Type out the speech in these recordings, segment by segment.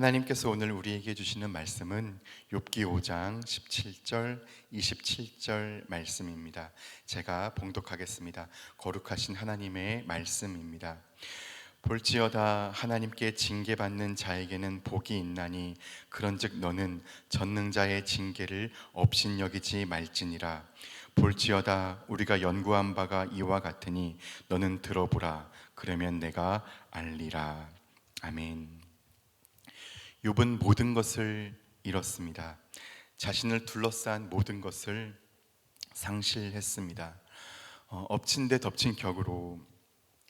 하나님께서 오늘 우리에게 주시는 말씀은 욥기 5장 17절, 27절 말씀입니다. 제가 봉독하겠습니다. 거룩하신 하나님의 말씀입니다. 볼지어다 하나님께 징계받는 자에게는 복이 있나니 그런즉 너는 전능자의 징계를 업신여기지 말지니라. 볼지어다 우리가 연구한 바가 이와 같으니 너는 들어보라. 그러면 내가 알리라. 아멘. 욥은 모든 것을 잃었습니다. 자신을 둘러싼 모든 것을 상실했습니다. 엎친 데 덮친 격으로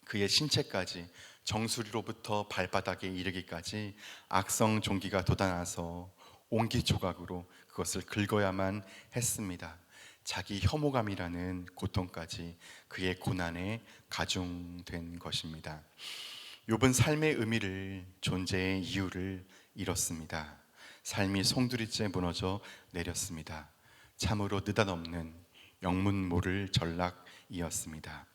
그의 신체까지 정수리로부터 발바닥에 이르기까지 악성 종기가 돋아나서 옹기 조각으로 그것을 긁어야만 했습니다. 자기 혐오감이라는 고통까지 그의 고난에 가중된 것입니다. 욥은 삶의 의미를, 존재의 이유를 잃었습니다. 삶이 송두리째 무너져 내렸습니다. 참으로 느닷없는 영문모를 전락이었습니다.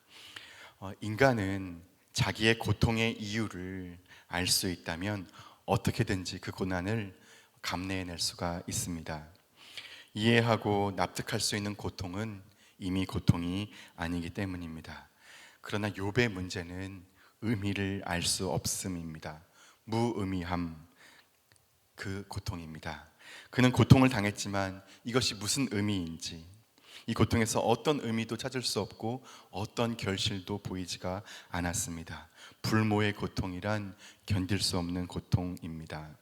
인간은 자기의 고통의 이유를 알 수 있다면 어떻게든지 그 고난을 감내해낼 수가 있습니다. 이해하고 납득할 수 있는 고통은 이미 고통이 아니기 때문입니다. 그러나 욥의 문제는 의미를 알 수 없음입니다. 무의미함, 그 고통입니다. 그는 고통을 당했지만 이것이 무슨 의미인지, 이 고통에서 어떤 의미도 찾을 수 없고 어떤 결실도 보이지가 않았습니다. 불모의 고통이란 견딜 수 없는 고통입니다.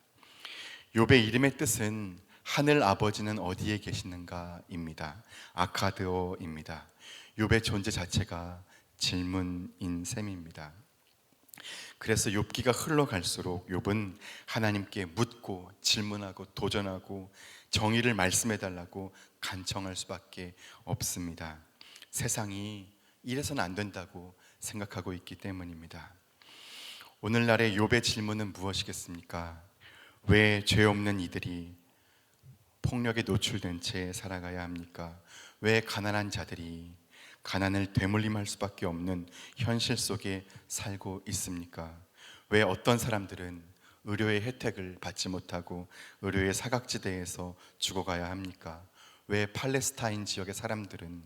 욥의 이름의 뜻은 하늘 아버지는 어디에 계시는가입니다. 아카드어입니다. 욥의 존재 자체가 질문인 셈입니다. 그래서 욥기가 흘러갈수록 욥은 하나님께 묻고 질문하고 도전하고 정의를 말씀해 달라고 간청할 수밖에 없습니다. 세상이 이래서는 안 된다고 생각하고 있기 때문입니다. 오늘날의 욥의 질문은 무엇이겠습니까? 왜 죄 없는 이들이 폭력에 노출된 채 살아가야 합니까? 왜 가난한 자들이 가난을 되물림할 수밖에 없는 현실 속에 살고 있습니까? 왜 어떤 사람들은 의료의 혜택을 받지 못하고 의료의 사각지대에서 죽어가야 합니까? 왜 팔레스타인 지역의 사람들은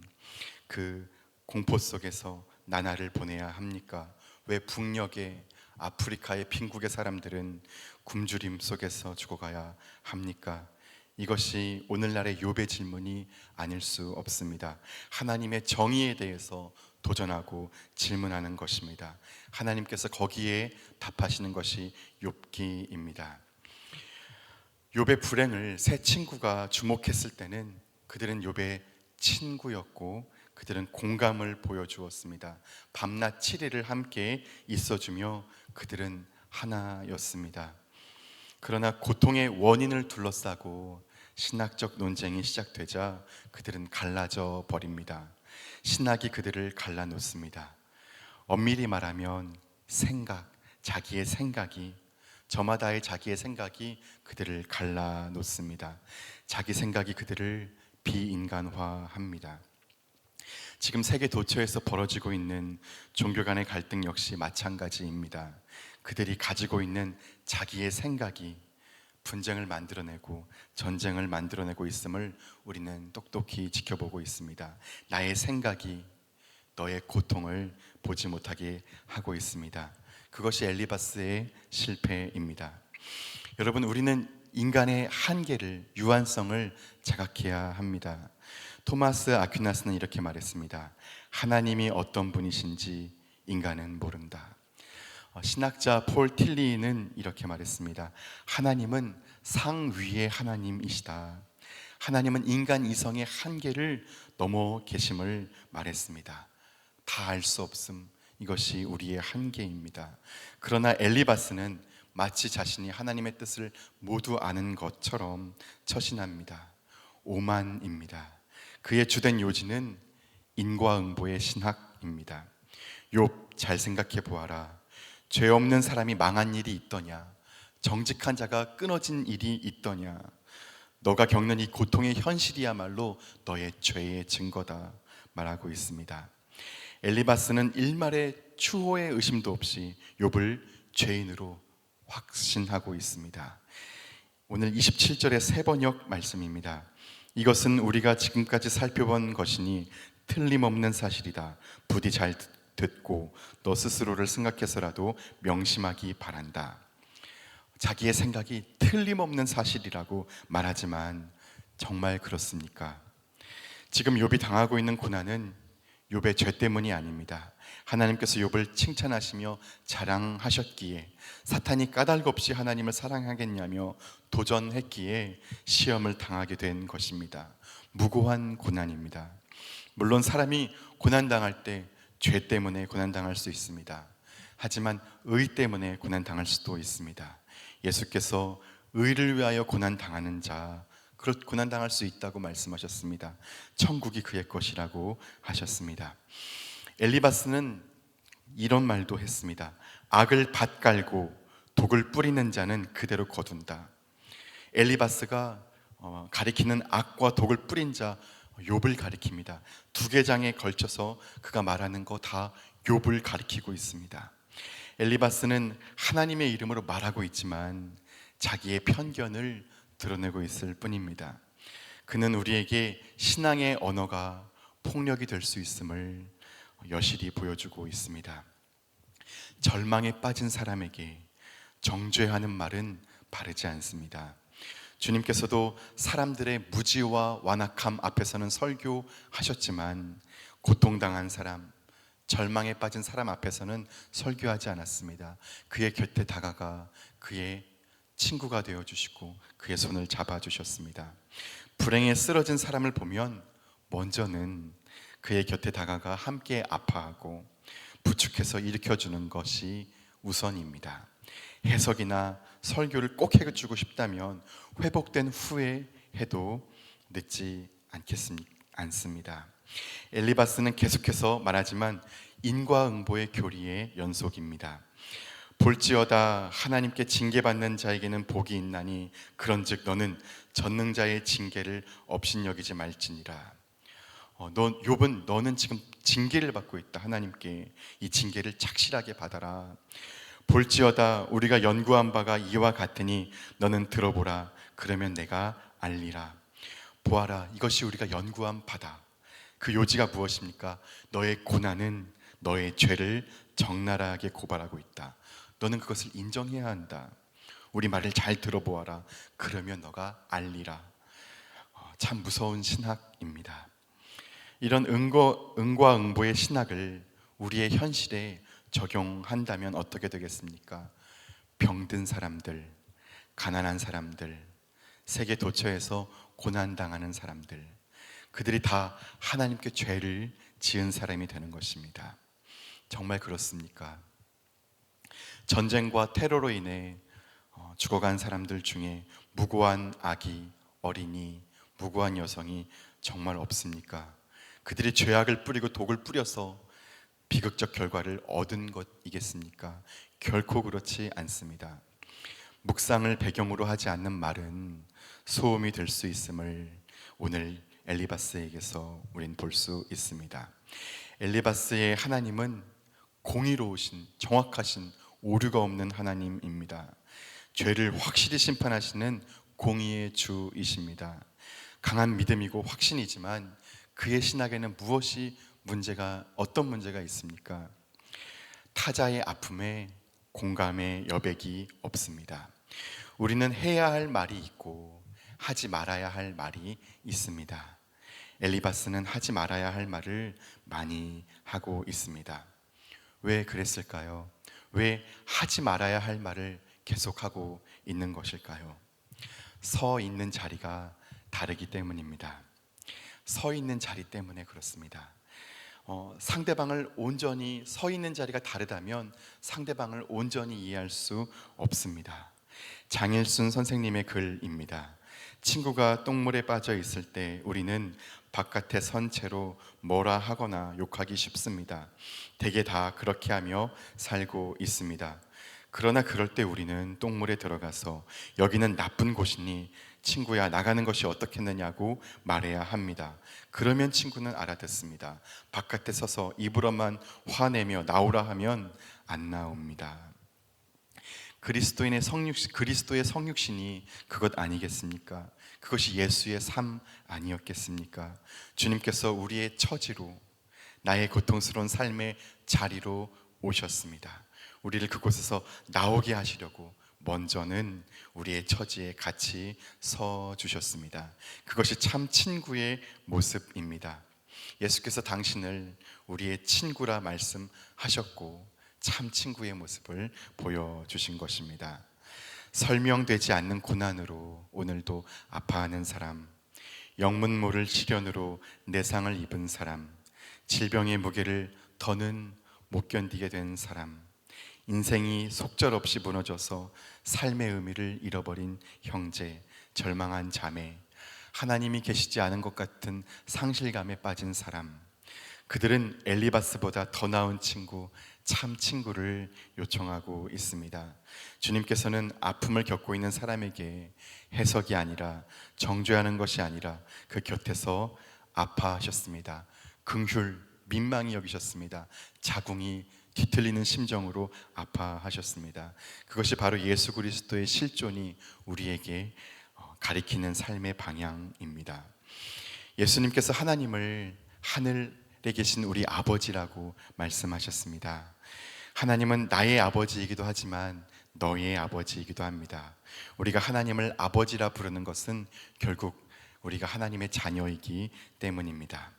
그 공포 속에서 나날을 보내야 합니까? 왜 북녘의 아프리카의 빈국의 사람들은 굶주림 속에서 죽어가야 합니까? 이것이 오늘날의 욥의 질문이 아닐 수 없습니다. 하나님의 정의에 대해서 도전하고 질문하는 것입니다. 하나님께서 거기에 답하시는 것이 욥기입니다. 욥의 불행을 세 친구가 주목했을 때는 그들은 욥의 친구였고 그들은 공감을 보여주었습니다. 밤낮 7일을 함께 있어주며 그들은 하나였습니다. 그러나 고통의 원인을 둘러싸고 신학적 논쟁이 시작되자 그들은 갈라져 버립니다. 신학이 그들을 갈라놓습니다. 엄밀히 말하면 자기의 생각이, 저마다의 자기의 생각이 그들을 갈라놓습니다. 자기 생각이 그들을 비인간화합니다. 지금 세계 도처에서 벌어지고 있는 종교 간의 갈등 역시 마찬가지입니다. 그들이 가지고 있는 자기의 생각이 분쟁을 만들어내고 전쟁을 만들어내고 있음을 우리는 똑똑히 지켜보고 있습니다. 나의 생각이 너의 고통을 보지 못하게 하고 있습니다. 그것이 엘리바스의 실패입니다. 여러분, 우리는 인간의 한계를, 유한성을 자각해야 합니다. 토마스 아퀴나스는 이렇게 말했습니다. 하나님이 어떤 분이신지 인간은 모른다. 신학자 폴 틸리는 이렇게 말했습니다. 하나님은 상위의 하나님이시다. 하나님은 인간 이성의 한계를 넘어 계심을 말했습니다. 다 알 수 없음, 이것이 우리의 한계입니다. 그러나 엘리바스는 마치 자신이 하나님의 뜻을 모두 아는 것처럼 처신합니다. 오만입니다. 그의 주된 요지는 인과응보의 신학입니다. 욥, 잘 생각해 보아라. 죄 없는 사람이 망한 일이 있더냐? 정직한 자가 끊어진 일이 있더냐? 너가 겪는 이 고통의 현실이야말로 너의 죄의 증거다 말하고 있습니다. 엘리바스는 일말의 추호의 의심도 없이 욥을 죄인으로 확신하고 있습니다. 오늘 27절의 세 번역 말씀입니다. 이것은 우리가 지금까지 살펴본 것이니 틀림없는 사실이다. 부디 잘 듣고 너 스스로를 생각해서라도 명심하기 바란다. 자기의 생각이 틀림없는 사실이라고 말하지만 정말 그렇습니까? 지금 욥이 당하고 있는 고난은 욥의 죄 때문이 아닙니다. 하나님께서 욥을 칭찬하시며 자랑하셨기에, 사탄이 까닭없이 하나님을 사랑하겠냐며 도전했기에 시험을 당하게 된 것입니다. 무고한 고난입니다. 물론 사람이 고난당할 때 죄 때문에 고난당할 수 있습니다. 하지만 의 때문에 고난당할 수도 있습니다. 예수께서 의를 위하여 고난당하는 자, 고난당할 수 있다고 말씀하셨습니다. 천국이 그의 것이라고 하셨습니다. 엘리바스는 이런 말도 했습니다. 악을 밭갈고 독을 뿌리는 자는 그대로 거둔다. 엘리바스가 가리키는 악과 독을 뿌린 자 욥을 가리킵니다. 두 계장에 걸쳐서 그가 말하는 거 다 욥을 가리키고 있습니다. 엘리바스는 하나님의 이름으로 말하고 있지만 자기의 편견을 드러내고 있을 뿐입니다. 그는 우리에게 신앙의 언어가 폭력이 될 수 있음을 여실히 보여주고 있습니다. 절망에 빠진 사람에게 정죄하는 말은 바르지 않습니다. 주님께서도 사람들의 무지와 완악함 앞에서는 설교하셨지만 고통당한 사람, 절망에 빠진 사람 앞에서는 설교하지 않았습니다. 그의 곁에 다가가 그의 친구가 되어주시고 그의 손을 잡아주셨습니다. 불행에 쓰러진 사람을 보면 먼저는 그의 곁에 다가가 함께 아파하고 부축해서 일으켜주는 것이 우선입니다. 해석이나 설교를 꼭 해주고 싶다면 회복된 후에 해도 늦지 않습니다. 엘리바스는 계속해서 말하지만 인과응보의 교리의 연속입니다. 볼지어다 하나님께 징계받는 자에게는 복이 있나니 그런즉 너는 전능자의 징계를 업신여기지 말지니라. 욥은 너는 지금 징계를 받고 있다. 하나님께 이 징계를 착실하게 받아라. 볼지어다 우리가 연구한 바가 이와 같으니 너는 들어보라. 그러면 내가 알리라. 보아라, 이것이 우리가 연구한 바다. 그 요지가 무엇입니까? 너의 고난은 너의 죄를 적나라하게 고발하고 있다. 너는 그것을 인정해야 한다. 우리 말을 잘 들어보아라. 그러면 너가 알리라. 참 무서운 신학입니다. 이런 응과응보의 신학을 우리의 현실에 적용한다면 어떻게 되겠습니까? 병든 사람들, 가난한 사람들, 세계 도처에서 고난당하는 사람들, 그들이 다 하나님께 죄를 지은 사람이 되는 것입니다. 정말 그렇습니까? 전쟁과 테러로 인해 죽어간 사람들 중에 무고한 아기, 어린이, 무고한 여성이 정말 없습니까? 그들이 죄악을 뿌리고 독을 뿌려서 비극적 결과를 얻은 것이겠습니까? 결코 그렇지 않습니다. 묵상을 배경으로 하지 않는 말은 소음이 될 수 있음을 오늘 엘리바스에게서 우린 볼 수 있습니다. 엘리바스의 하나님은 공의로우신, 정확하신, 오류가 없는 하나님입니다. 죄를 확실히 심판하시는 공의의 주이십니다. 강한 믿음이고 확신이지만 그의 신학에는 어떤 문제가 있습니까? 타자의 아픔에 공감의 여백이 없습니다. 우리는 해야 할 말이 있고 하지 말아야 할 말이 있습니다. 엘리바스는 하지 말아야 할 말을 많이 하고 있습니다. 왜 그랬을까요? 왜 하지 말아야 할 말을 계속하고 있는 것일까요? 서 있는 자리가 다르기 때문입니다. 서 있는 자리 때문에 그렇습니다. 상대방을 온전히 서 있는 자리가 다르다면 상대방을 온전히 이해할 수 없습니다. 장일순 선생님의 글입니다. 친구가 똥물에 빠져 있을 때 우리는 바깥에 선 채로 뭐라 하거나 욕하기 쉽습니다. 대개 다 그렇게 하며 살고 있습니다. 그러나 그럴 때 우리는 똥물에 들어가서 여기는 나쁜 곳이니 친구야 나가는 것이 어떻겠느냐고 말해야 합니다. 그러면 친구는 알아듣습니다. 바깥에 서서 입으로만 화내며 나오라 하면 안 나옵니다. 그리스도의 성육신이 그것 아니겠습니까? 그것이 예수의 삶 아니었겠습니까? 주님께서 우리의 처지로, 나의 고통스러운 삶의 자리로 오셨습니다. 우리를 그곳에서 나오게 하시려고 먼저는 우리의 처지에 같이 서 주셨습니다. 그것이 참 친구의 모습입니다. 예수께서 당신을 우리의 친구라 말씀하셨고 참 친구의 모습을 보여주신 것입니다. 설명되지 않는 고난으로 오늘도 아파하는 사람, 영문 모를 시련으로 내상을 입은 사람, 질병의 무게를 더는 못 견디게 된 사람, 인생이 속절없이 무너져서 삶의 의미를 잃어버린 형제, 절망한 자매, 하나님이 계시지 않은 것 같은 상실감에 빠진 사람, 그들은 엘리바스보다 더 나은 친구, 참 친구를 요청하고 있습니다. 주님께서는 아픔을 겪고 있는 사람에게 해석이 아니라, 정죄하는 것이 아니라 그 곁에서 아파하셨습니다. 긍휼, 민망히 여기셨습니다. 자궁이 뒤틀리는 심정으로 아파하셨습니다. 그것이 바로 예수 그리스도의 실존이 우리에게 가리키는 삶의 방향입니다. 예수님께서 하나님을 하늘에 계신 우리 아버지라고 말씀하셨습니다. 하나님은 나의 아버지이기도 하지만 너의 아버지이기도 합니다. 우리가 하나님을 아버지라 부르는 것은 결국 우리가 하나님의 자녀이기 때문입니다.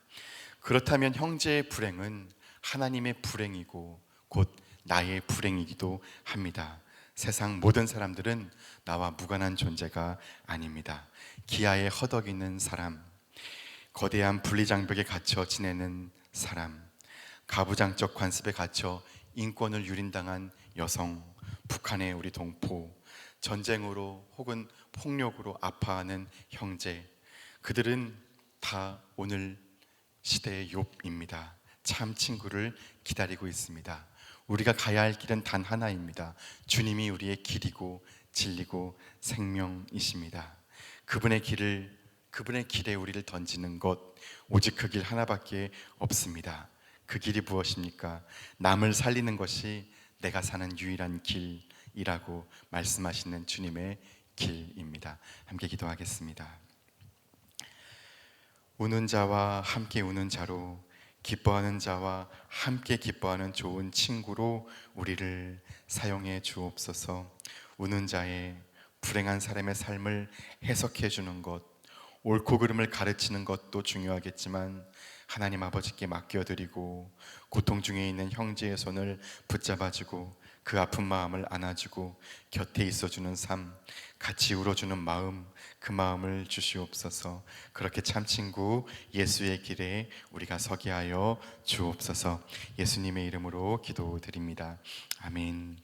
그렇다면 형제의 불행은 하나님의 불행이고 곧 나의 불행이기도 합니다. 세상 모든 사람들은 나와 무관한 존재가 아닙니다. 기아에 허덕이는 사람, 거대한 분리장벽에 갇혀 지내는 사람, 가부장적 관습에 갇혀 인권을 유린당한 여성, 북한의 우리 동포, 전쟁으로 혹은 폭력으로 아파하는 형제, 그들은 다 오늘 시대의 욥입니다. 참 친구를 기다리고 있습니다. 우리가 가야 할 길은 단 하나입니다. 주님이 우리의 길이고 진리고 생명이십니다. 그분의 길에 우리를 던지는 것, 오직 그 길 하나밖에 없습니다. 그 길이 무엇입니까? 남을 살리는 것이 내가 사는 유일한 길이라고 말씀하시는 주님의 길입니다. 함께 기도하겠습니다. 우는 자와 함께 우는 자로, 기뻐하는 자와 함께 기뻐하는 좋은 친구로 우리를 사용해 주옵소서. 우는 자의, 불행한 사람의 삶을 해석해 주는 것, 옳고 그름을 가르치는 것도 중요하겠지만 하나님 아버지께 맡겨드리고 고통 중에 있는 형제의 손을 붙잡아주고 그 아픈 마음을 안아주고 곁에 있어주는 삶, 같이 울어주는 마음, 그 마음을 주시옵소서. 그렇게 참 친구 예수의 길에 우리가 서게 하여 주옵소서. 예수님의 이름으로 기도드립니다. 아멘.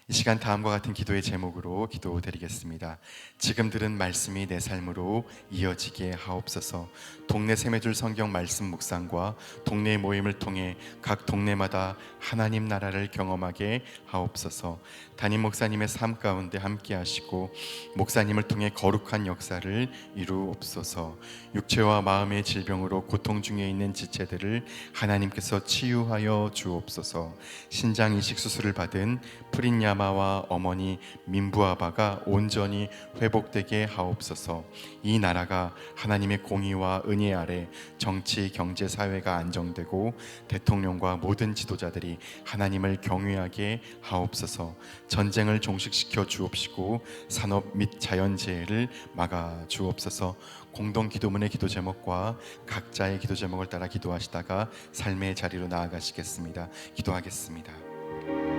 이 시간 다음과 같은 기도의 제목으로 기도드리겠습니다. 지금 들은 말씀이 내 삶으로 이어지게 하옵소서. 동네 세매줄 성경 말씀 묵상과 동네 모임을 통해 각 동네마다 하나님 나라를 경험하게 하옵소서. 담임 목사님의 삶 가운데 함께 하시고 목사님을 통해 거룩한 역사를 이루옵소서. 육체와 마음의 질병으로 고통 중에 있는 지체들을 하나님께서 치유하여 주옵소서. 신장 이식 수술을 받은 프린야마와 어머니 민부아바가 온전히 회복되게 하옵소서. 이 나라가 하나님의 공의와 은혜 아래 정치, 경제, 사회가 안정되고 대통령과 모든 지도자들이 하나님을 경외하게 하옵소서. 전쟁을 종식시켜 주옵시고 산업 및 자연재해를 막아 주옵소서. 공동 기도문의 기도 제목과 각자의 기도 제목을 따라 기도하시다가 삶의 자리로 나아가시겠습니다. 기도하겠습니다.